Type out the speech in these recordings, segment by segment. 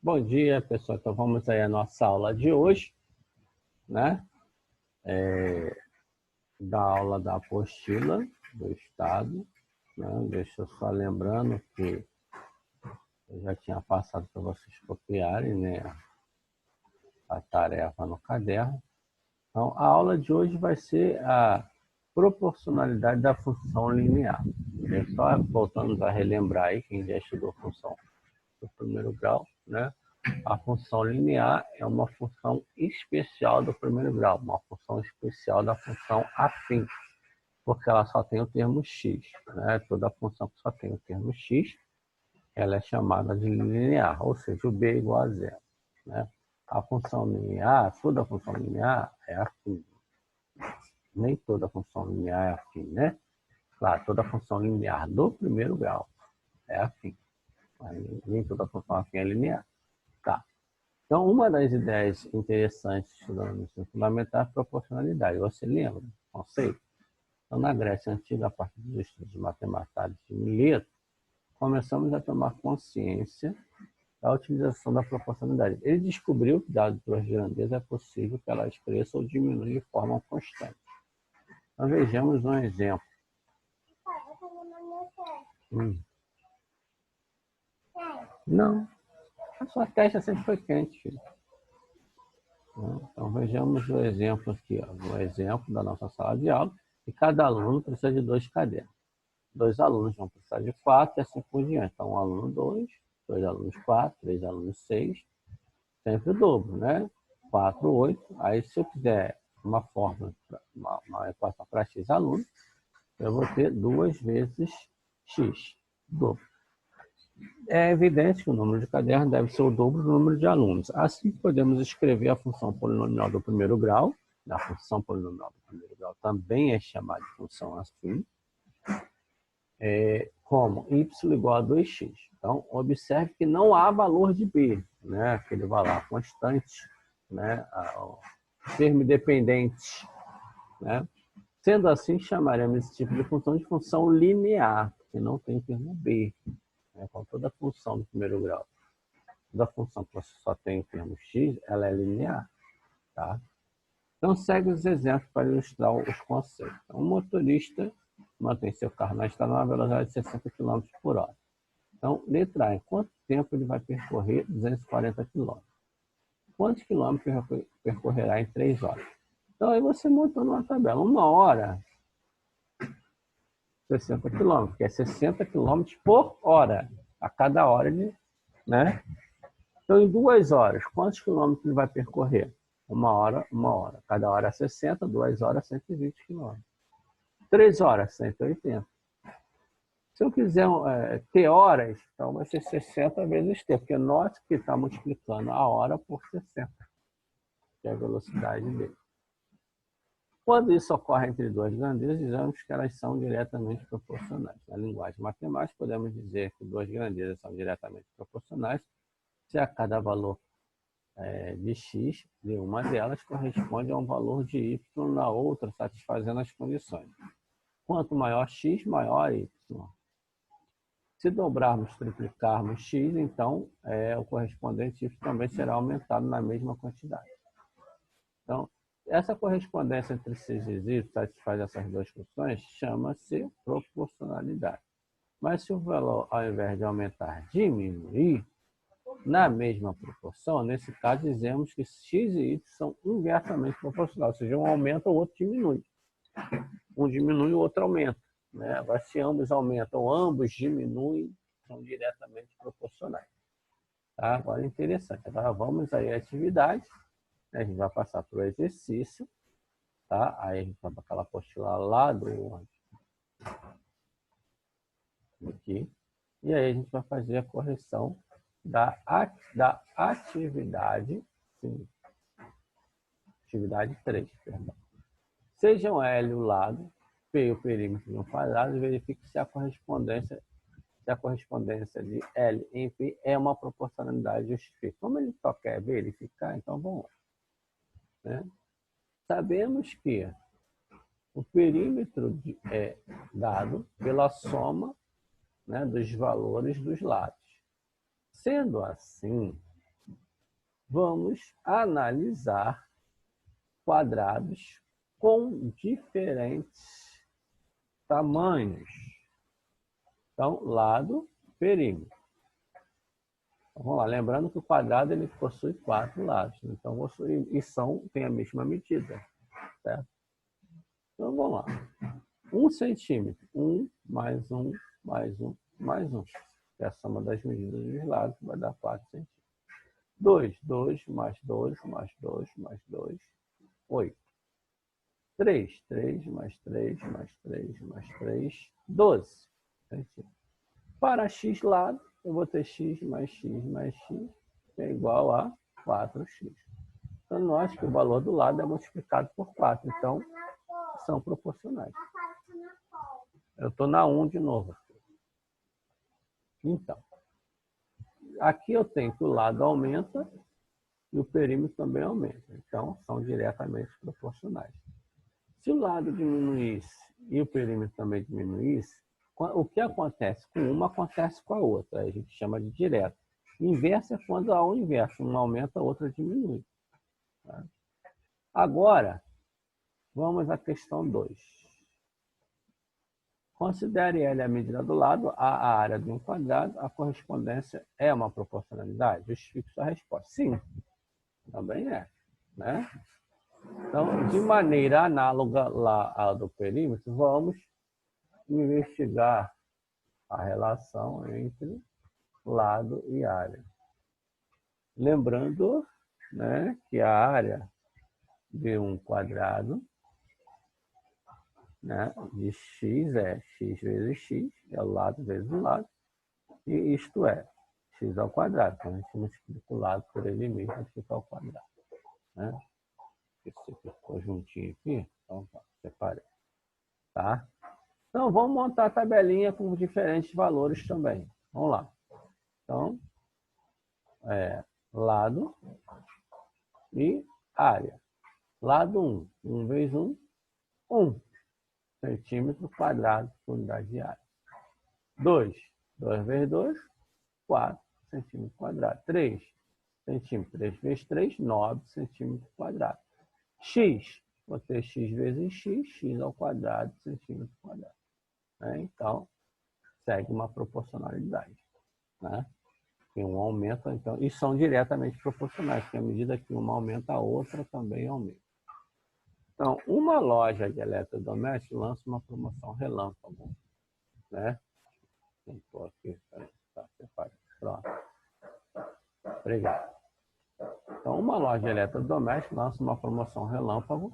Bom dia, pessoal. Então vamos aí à nossa aula de hoje, né? Da aula da apostila do Estado, né? Deixa eu só lembrando que eu já tinha passado para vocês copiarem, né, a tarefa no caderno. Então, a aula de hoje vai ser a proporcionalidade da função linear. Só voltando a relembrar aí, quem já estudou função do primeiro grau, né? A função linear é uma função especial do primeiro grau, uma função especial da função afim, porque ela só tem o termo x, né? Toda função que só tem o termo x, ela é chamada de linear, ou seja, o b é igual a zero, né? A função linear, toda função linear é afim. Nem toda função linear é afim, né? Claro, toda função linear do primeiro grau é afim. Nem toda função afim é linear. Tá. Então, uma das ideias interessantes estudando no ensino fundamental é a proporcionalidade. Você lembra do conceito? Então, na Grécia Antiga, a partir dos estudos de matemática de Mileto, começamos a tomar consciência da utilização da proporcionalidade. Ele descobriu que, dado duas grandezas, é possível que elas cresçam ou diminuam de forma constante. Então, vejamos um exemplo. Não, a sua testa sempre foi quente, filho. Então, vejamos o exemplo aqui, ó, o exemplo da nossa sala de aula, e cada aluno precisa de 2 cadernos. 2 alunos vão precisar de 4 e assim por diante. Então, um aluno 2, 2 alunos 4, 3 alunos 6, sempre o dobro, né? 4, 8. Aí, se eu quiser uma fórmula, uma equação para x alunos, eu vou ter 2 vezes x, dobro. É evidente que o número de cadernos deve ser o dobro do número de alunos. Assim, podemos escrever a função polinomial do primeiro grau. A função polinomial do primeiro grau também é chamada de função afim, como y igual a 2x. Então, observe que não há valor de b, né? Aquele valor constante, né? O termo dependente, né? Sendo assim, chamaremos esse tipo de função linear, porque não tem termo b. Com toda função do primeiro grau, toda função que você só tem o termo x, ela é linear. Tá? Então, segue os exemplos para ilustrar os conceitos. Então, um motorista mantém seu carro na estrada a uma velocidade de 60 km por hora. Então, letra A, em quanto tempo ele vai percorrer 240 km? Quantos quilômetros percorrerá em 3 horas? Então, aí você montou numa tabela. 1 hora, 60 km, que é 60 km por hora. A cada hora ele, né? Então, em 2 horas, quantos quilômetros ele vai percorrer? 1 hora, 1 hora. Cada hora 60, 2 horas, 120 quilômetros. 3 horas, 180. Se eu quiser ter horas, então vai ser 60 vezes t, porque note que está multiplicando a hora por 60, que é a velocidade dele. Quando isso ocorre entre duas grandezas, dizemos que elas são diretamente proporcionais. Na linguagem matemática, podemos dizer que duas grandezas são diretamente proporcionais se a cada valor de x de uma delas corresponde a um valor de y na outra, satisfazendo as condições. Quanto maior x, maior y. Se dobrarmos, triplicarmos x, então o correspondente y também será aumentado na mesma quantidade. Então, essa correspondência entre x e y satisfaz essas duas funções, chama-se proporcionalidade. Mas se o valor, ao invés de aumentar, diminuir, na mesma proporção, nesse caso, dizemos que x e y são inversamente proporcionais, ou seja, um aumenta, o outro diminui. Um diminui, o outro aumenta. Né? Agora, se ambos aumentam ou ambos diminuem, são diretamente proporcionais. Tá? Agora, interessante. Agora, vamos aí à atividade. A gente vai passar para o exercício. Tá? Aí a gente vai para aquela apostila lá do... aqui. E aí a gente vai fazer a correção da atividade, sim, atividade 3, perdão. Sejam L o lado, P o perímetro de um quadrado, verifique se a correspondência de L em P é uma proporcionalidade justifica. Como ele só quer verificar, então vamos lá. Né? Sabemos que o perímetro é dado pela soma, né, dos valores dos lados. Sendo assim, vamos analisar quadrados com diferentes tamanhos. Então, lado, perímetro. Então, vamos lá, lembrando que o quadrado ele possui 4 lados. Então, tem a mesma medida. Certo? Então, vamos lá. 1 centímetro. 1 mais 1 mais 1 mais 1. Que é a soma das medidas dos lados vai dar 4 centímetros. 2 mais 2 mais 2 mais 2, 8. 3 mais 3 mais 3 mais 3, 12 centímetros. Para x lado, eu vou ter x mais x mais x, que é igual a 4x. Então, nós que o valor do lado é multiplicado por 4. Então, são proporcionais. Eu estou na 1 de novo. Então, aqui eu tenho que o lado aumenta e o perímetro também aumenta. Então, são diretamente proporcionais. Se o lado diminuísse e o perímetro também diminuísse, o que acontece com uma acontece com a outra. A gente chama de direto. Inverso é quando há o inverso. Uma aumenta, a outra diminui. Tá? Agora, vamos à questão 2. Considere L a medida do lado, a área de um quadrado, a correspondência é uma proporcionalidade? Justifique sua resposta. Sim, também é. Né? Então, de maneira análoga lá ao do perímetro, vamos investigar a relação entre lado e área. Lembrando, né, que a área de um quadrado, né, de x é x vezes x, é o lado vezes o lado, e isto é x ao quadrado. Então, a gente multiplica o lado por ele mesmo, fica ao quadrado. Né? Esse ficou juntinho aqui, então separei. Tá? Então, vamos montar a tabelinha com diferentes valores também. Vamos lá. Então, lado e área. Lado 1, 1 vezes 1, 1 centímetro quadrado por unidade de área. 2 vezes 2, 4 centímetros quadrados. 3 centímetros, 3 vezes 3, 9 centímetros quadrados. X, vou ter x vezes x, x ao quadrado, centímetro quadrado. Então, segue uma proporcionalidade. Né? Tem um aumento, então, e são diretamente proporcionais, porque à medida que uma aumenta, a outra também aumenta. Então, uma loja de eletrodomésticos lança uma promoção relâmpago. Né? Vou pôr aqui, tá, separa. Pronto. Obrigado. Então, uma loja de eletrodomésticos lança uma promoção relâmpago.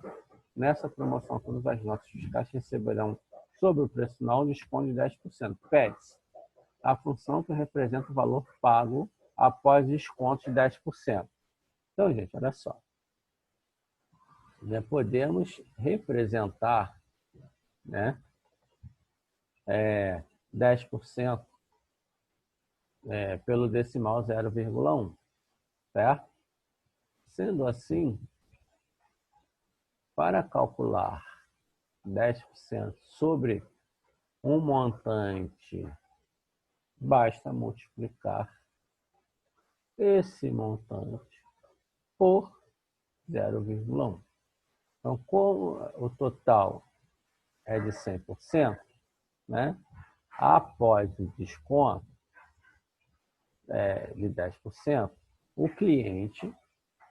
Nessa promoção, todas as notas fiscais receberão sobre o preço final um desconto de 10%. PEDS, a função que representa o valor pago após desconto de 10%. Então, gente, olha só. Já podemos representar, né, 10% pelo decimal 0,1, certo? Sendo assim, para calcular 10% sobre um montante, basta multiplicar esse montante por 0,1. Então, como o total é de 100%, né, após o desconto de 10%, o cliente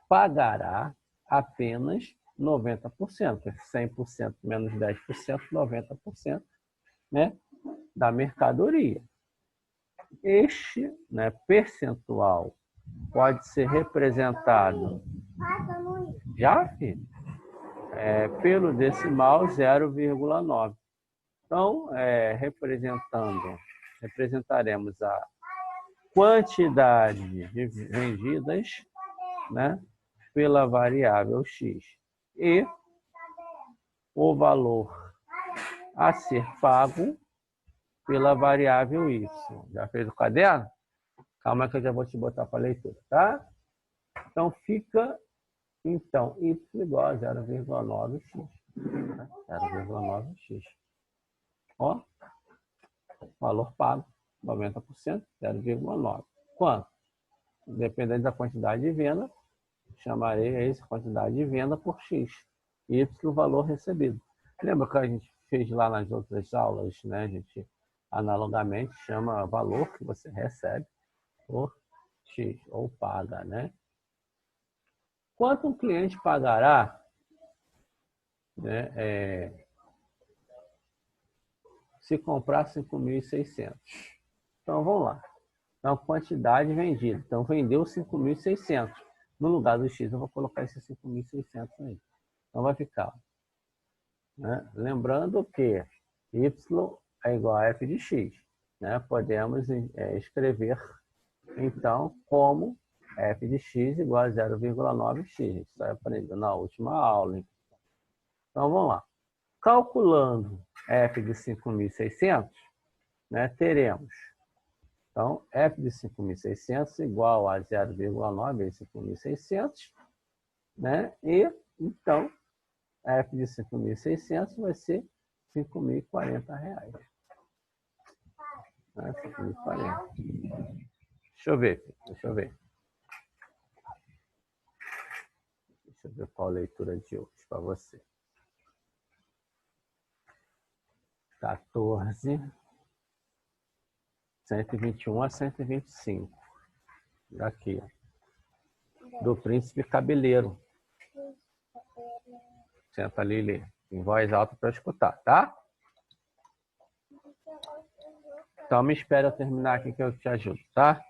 pagará apenas 90%, 100% menos 10%, 90%, né, da mercadoria. Este, né, percentual pode ser representado já, filho? Pelo decimal 0,9. Então, representaremos a quantidade de vendidas, né, pela variável x e o valor a ser pago pela variável y. Já fez o caderno? Calma que eu já vou te botar para leitura, tá? Então, fica, y igual a 0,9x. Né? 0,9x. Ó, valor pago, 90%, 0,9. Quanto? Dependendo da quantidade de venda, chamarei essa quantidade de venda por X. Y, o valor recebido. Lembra que a gente fez lá nas outras aulas, né? A gente analogamente chama valor que você recebe por X, ou paga, né? Quanto um cliente pagará, né, se comprar 5.600? Então, vamos lá. Então, quantidade vendida. Então, vendeu 5.600. No lugar do X, eu vou colocar esses 5.600 aí. Então, vai ficar. Né? Lembrando que Y é igual a F de X. Né? Podemos escrever, então, como F de X igual a 0,9x. Isso aí aprendeu na última aula. Então, vamos lá. Calculando F de 5.600, né, teremos, então, F de 5.600 igual a 0,9 vezes 5.600, né? E, então, F de 5.600 vai ser R$5.040. Né? 5.040. Deixa eu ver. Deixa eu ver qual a leitura de hoje para você. 14, 121 a 125. Aqui, ó. Do Príncipe Cabeleiro. Senta ali e lê. Em voz alta para escutar, tá? Então, me espera eu terminar aqui que eu te ajudo, tá?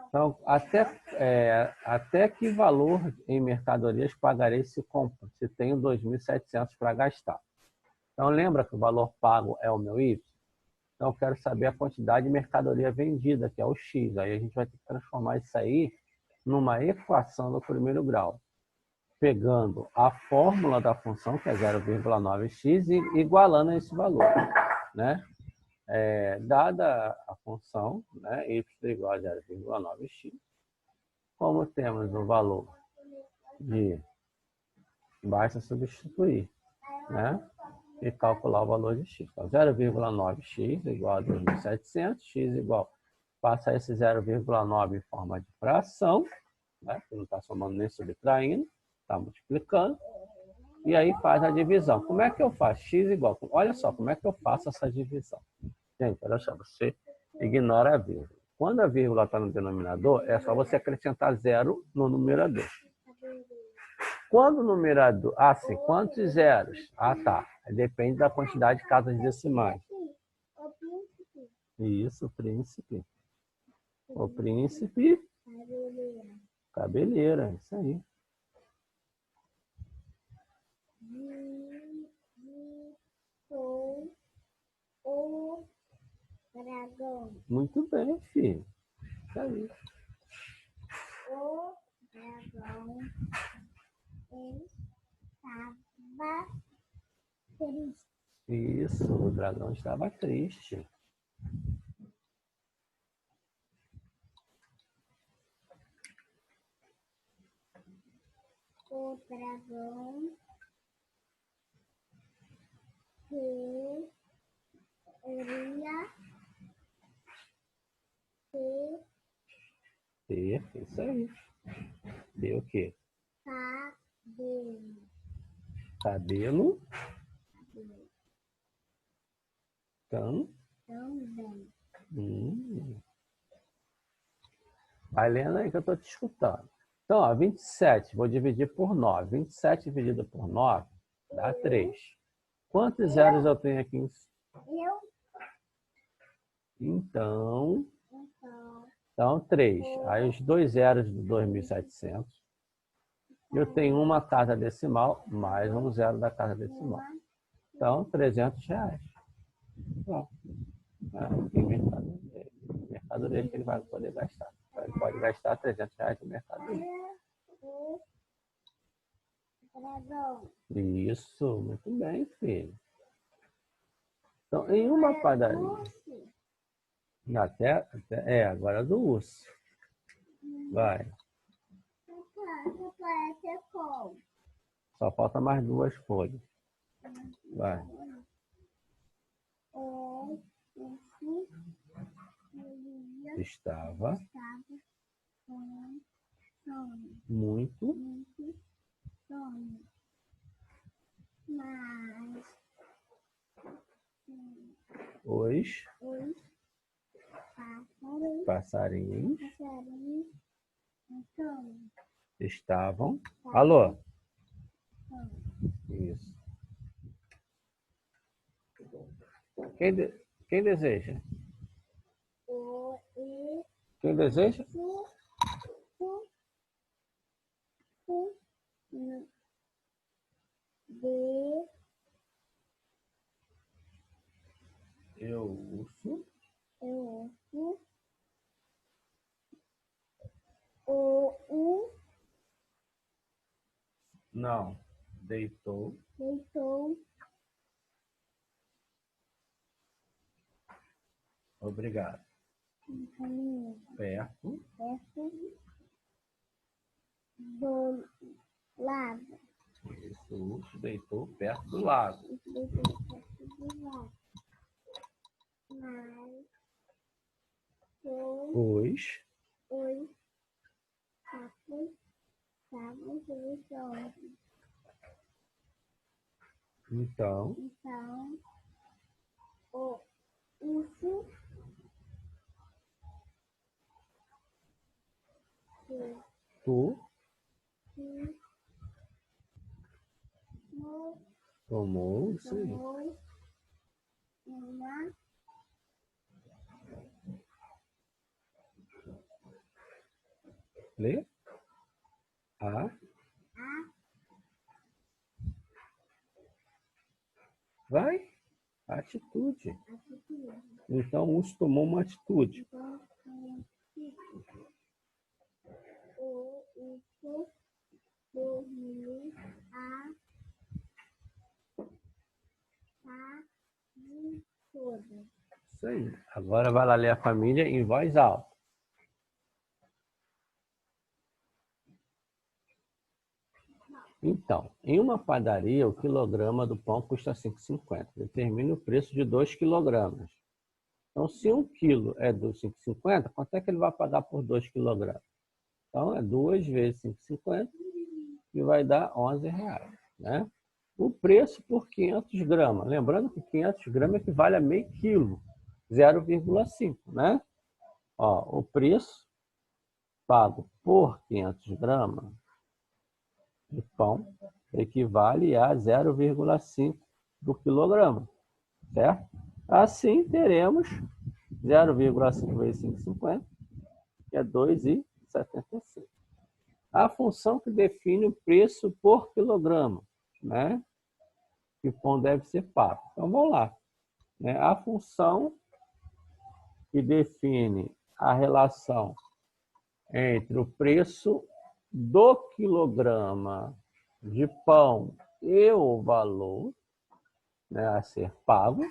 Então, até que valor em mercadorias pagarei se tenho 2.700 para gastar? Então, lembra que o valor pago é o meu Y? Então, eu quero saber a quantidade de mercadoria vendida, que é o X. Aí a gente vai ter que transformar isso aí numa equação do primeiro grau, pegando a fórmula da função, que é 0,9x, e igualando esse valor, né? Dada a função, né, y igual a 0,9x, como temos o valor de, basta substituir, né, e calcular o valor de x. Então, 0,9x igual a 2.700, x igual, passa esse 0,9 em forma de fração, né, que não está somando nem subtraindo, está multiplicando, e aí faz a divisão. Como é que eu faço? X igual, olha só, como é que eu faço essa divisão? Gente, olha só, você ignora a vírgula. Quando a vírgula está no denominador, é só você acrescentar zero no numerador. Quando o numerador... Ah, sim, quantos zeros? Ah, tá. Depende da quantidade de casas decimais. Isso, príncipe. O príncipe... Cabeleira, isso aí. O dragão. Muito bem, filho. Isso aí. O dragão estava triste. Isso, o dragão estava triste. O dragão queria ter, isso aí. Ter o quê? Cabelo. Cabelo? Também. Vai lendo aí que eu estou te escutando. Então, ó, 27, vou dividir por 9. 27 dividido por 9 dá 3. Quantos zeros eu tenho aqui? Então 3. Aí os 2 zeros do 2.700. Eu tenho uma casa decimal mais um zero da casa decimal. Então, R$300. Bom, mercadoria que ele vai poder gastar. Então, ele pode gastar R$300 de mercadoria. Isso, muito bem, filho. Então, em uma padaria... agora do urso. Vai. Só falta mais 2 folhas. Vai. Estava Muito. Mas Os passarinhos estavam. Alô? Isso. Quem deseja? Quem deseja? Eu ouço. Não. Deitou. Obrigado. Perto. do lago. Isso, o urso deitou perto do lago. Mas Os sapos estavam selecionados. Então, Então, o urso tu tomou tomou, sim. uma Lê. A. Vai. Atitude. atitude. Então, o urso tomou uma atitude. Então, o urso dormiu a tarde toda. Isso aí. Agora vai lá ler a família em voz alta. Então, em uma padaria, o quilograma do pão custa 5,50. Determine o preço de 2 quilogramas. Então, se 1 quilo é dos 5,50, quanto é que ele vai pagar por 2 quilogramas? Então, é 2 vezes 5,50 e vai dar R$11, né? O preço por 500 gramas. Lembrando que 500 gramas equivale a meio quilo, 0,5, né? Ó, o preço pago por 500 gramas de pão equivale a 0,5 do quilograma, certo? Assim, teremos 0,5 vezes 5,50, que é 2,75. A função que define o preço por quilograma, né? Que o pão deve ser pago. Então, vamos lá. Né? A função que define a relação entre o preço do quilograma de pão e o valor, né, a ser pago.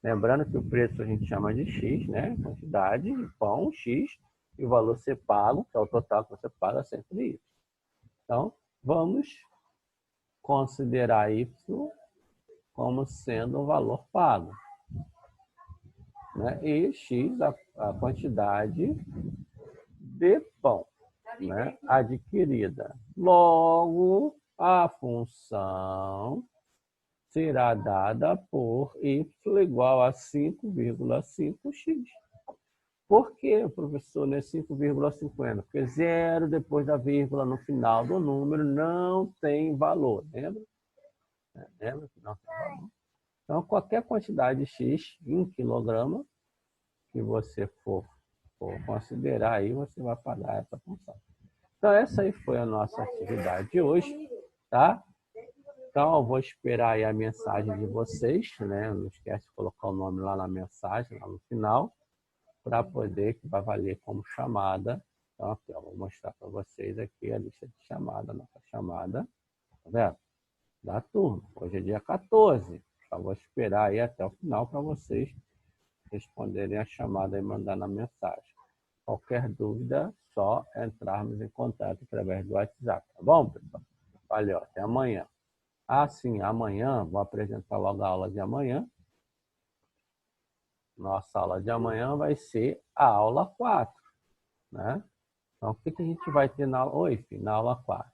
Lembrando que o preço a gente chama de X, né? Quantidade de pão, X, e o valor ser pago, que é o total que você paga, sempre isso. Então, vamos considerar Y como sendo o valor pago, né? E X, a quantidade de pão, né, adquirida. Logo, a função será dada por y igual a 5,5x. Por que, professor, não é 5,50? Porque zero depois da vírgula no final do número não tem valor, lembra? Lembra que não tem valor? Então, qualquer quantidade x em quilograma que você for considerar aí, você vai pagar essa função. Então, essa aí foi a nossa atividade de hoje, tá? Então, eu vou esperar aí a mensagem de vocês, né? Não esquece de colocar o nome lá na mensagem, lá no final, para poder, que vai valer como chamada. Então, aqui, ó, vou mostrar para vocês aqui a lista de chamada, nossa chamada, tá vendo? Da turma. Hoje é dia 14. Só vou esperar aí até o final para vocês responderem a chamada e mandar na mensagem. Qualquer dúvida, só entrarmos em contato através do WhatsApp, tá bom, pessoal? Valeu, até amanhã. Ah, sim, amanhã, vou apresentar logo a aula de amanhã. Nossa aula de amanhã vai ser a aula 4, né? Então, o que a gente vai ter na aula? Oi, filho, na aula 4?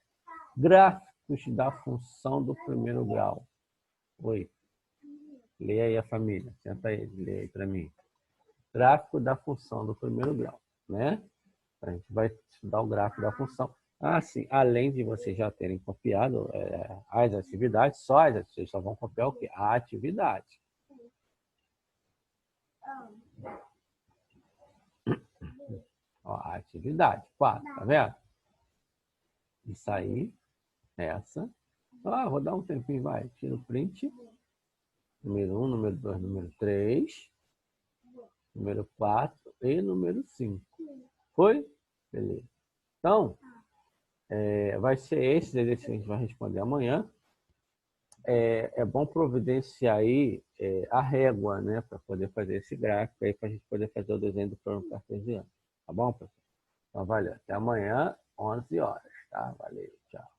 Gráficos da função do primeiro grau. Oi. Leia aí a família. Senta aí, leia aí para mim. Gráfico da função do primeiro grau, né? A gente vai estudar o gráfico da função. Ah, sim. Além de vocês já terem copiado as atividades, vocês só vão copiar o quê? A atividade. Ó, a atividade, 4, tá vendo? Isso aí, essa. Ah, vou dar um tempinho, vai. Tira o print. Número 1, número 2, número 3, número 4 e número 5. Foi? Beleza. Então, vai ser esse exercício que a gente vai responder amanhã. É bom providenciar aí a régua, né? Para poder fazer esse gráfico aí, para a gente poder fazer o desenho do plano cartesiano. Tá bom, pessoal? Então, valeu. Até amanhã, 11 horas, tá? Valeu, tchau.